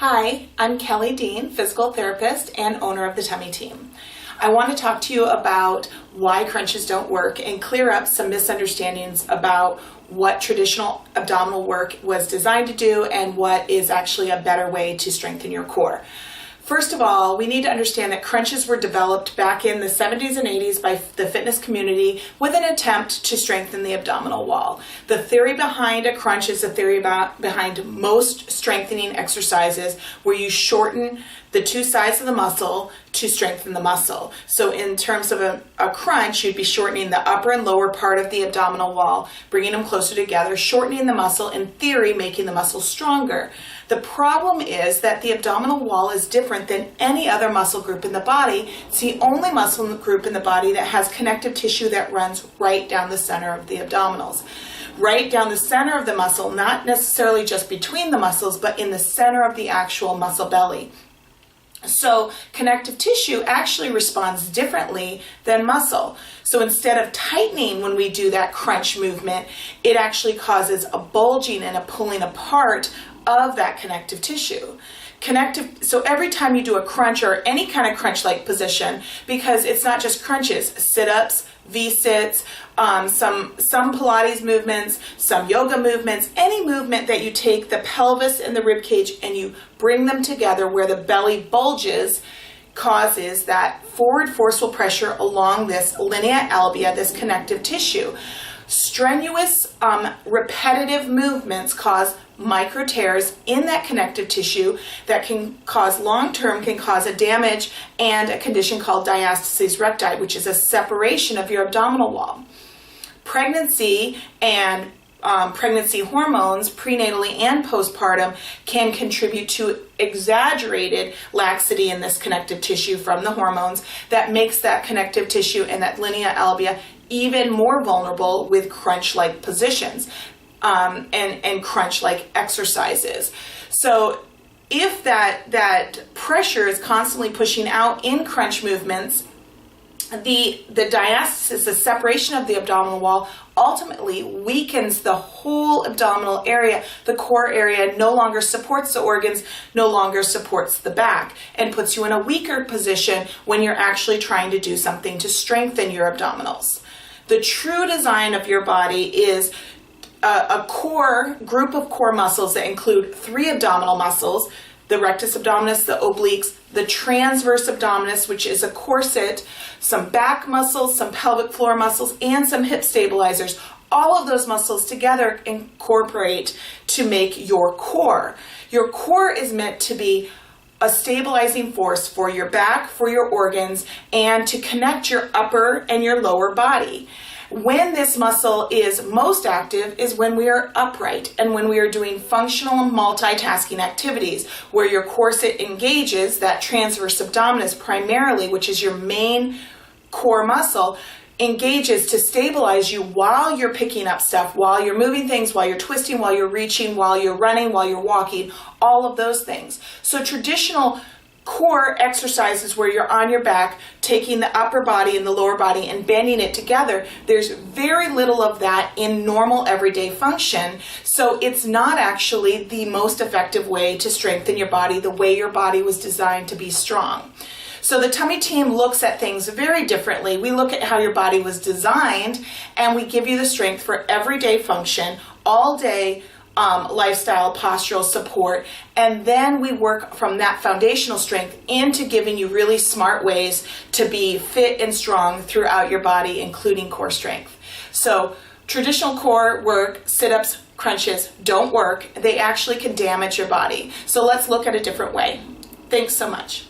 Hi, I'm Kelly Dean, physical therapist and owner of the Tummy Team. I want to talk to you about why crunches don't work and clear up some misunderstandings about what traditional abdominal work was designed to do and what is actually a better way to strengthen your core. First of all, we need to understand that crunches were developed back in the 70s and 80s by the fitness community with an attempt to strengthen the abdominal wall. The theory behind a crunch is the theory behind most strengthening exercises where you shorten the two sides of the muscle to strengthen the muscle. So in terms of a crunch, you'd be shortening the upper and lower part of the abdominal wall, bringing them closer together, shortening the muscle, in theory, making the muscle stronger. The problem is that the abdominal wall is different than any other muscle group in the body. It's the only muscle group in the body that has connective tissue that runs right down the center of the abdominals. Right down the center of the muscle, not necessarily just between the muscles, but in the center of the actual muscle belly. So connective tissue actually responds differently than muscle. So instead of tightening when we do that crunch movement, it actually causes a bulging and a pulling apart of that connective tissue. So every time you do a crunch or any kind of crunch-like position, because it's not just crunches, sit-ups, V-sits, some Pilates movements, some yoga movements, any movement that you take the pelvis and the rib cage and you bring them together where the belly bulges causes that forward forceful pressure along this linea alba, this connective tissue. Strenuous, repetitive movements cause micro tears in that connective tissue that can cause long-term, can cause a damage and a condition called diastasis recti, which is a separation of your abdominal wall. Pregnancy and pregnancy hormones, prenatally and postpartum, can contribute to exaggerated laxity in this connective tissue from the hormones that makes that connective tissue and that linea alba even more vulnerable with crunch-like positions and crunch-like exercises. So if that pressure is constantly pushing out in crunch movements, the diastasis, the separation of the abdominal wall, ultimately weakens the whole abdominal area. The core area no longer supports the organs, no longer supports the back, and puts you in a weaker position when you're actually trying to do something to strengthen your abdominals. The true design of your body is a core group of core muscles that include 3 abdominal muscles: the rectus abdominis, the obliques, the transverse abdominis, which is a corset, some back muscles, some pelvic floor muscles, and some hip stabilizers. All of those muscles together incorporate to make your core. Your core is meant to be a stabilizing force for your back, for your organs, and to connect your upper and your lower body. When this muscle is most active is when we are upright and when we are doing functional multitasking activities, where your corset engages that transverse abdominis primarily, which is your main core muscle, engages to stabilize you while you're picking up stuff, while you're moving things, while you're twisting, while you're reaching, while you're running, while you're walking, all of those things. So traditional core exercises where you're on your back, taking the upper body and the lower body and bending it together, there's very little of that in normal everyday function. So it's not actually the most effective way to strengthen your body, the way your body was designed to be strong. So the Tummy Team looks at things very differently. We look at how your body was designed, and we give you the strength for everyday function, all day, lifestyle, postural support, and then we work from that foundational strength into giving you really smart ways to be fit and strong throughout your body, including core strength. So traditional core work, sit-ups, crunches don't work. They actually can damage your body. So let's look at a different way. Thanks so much.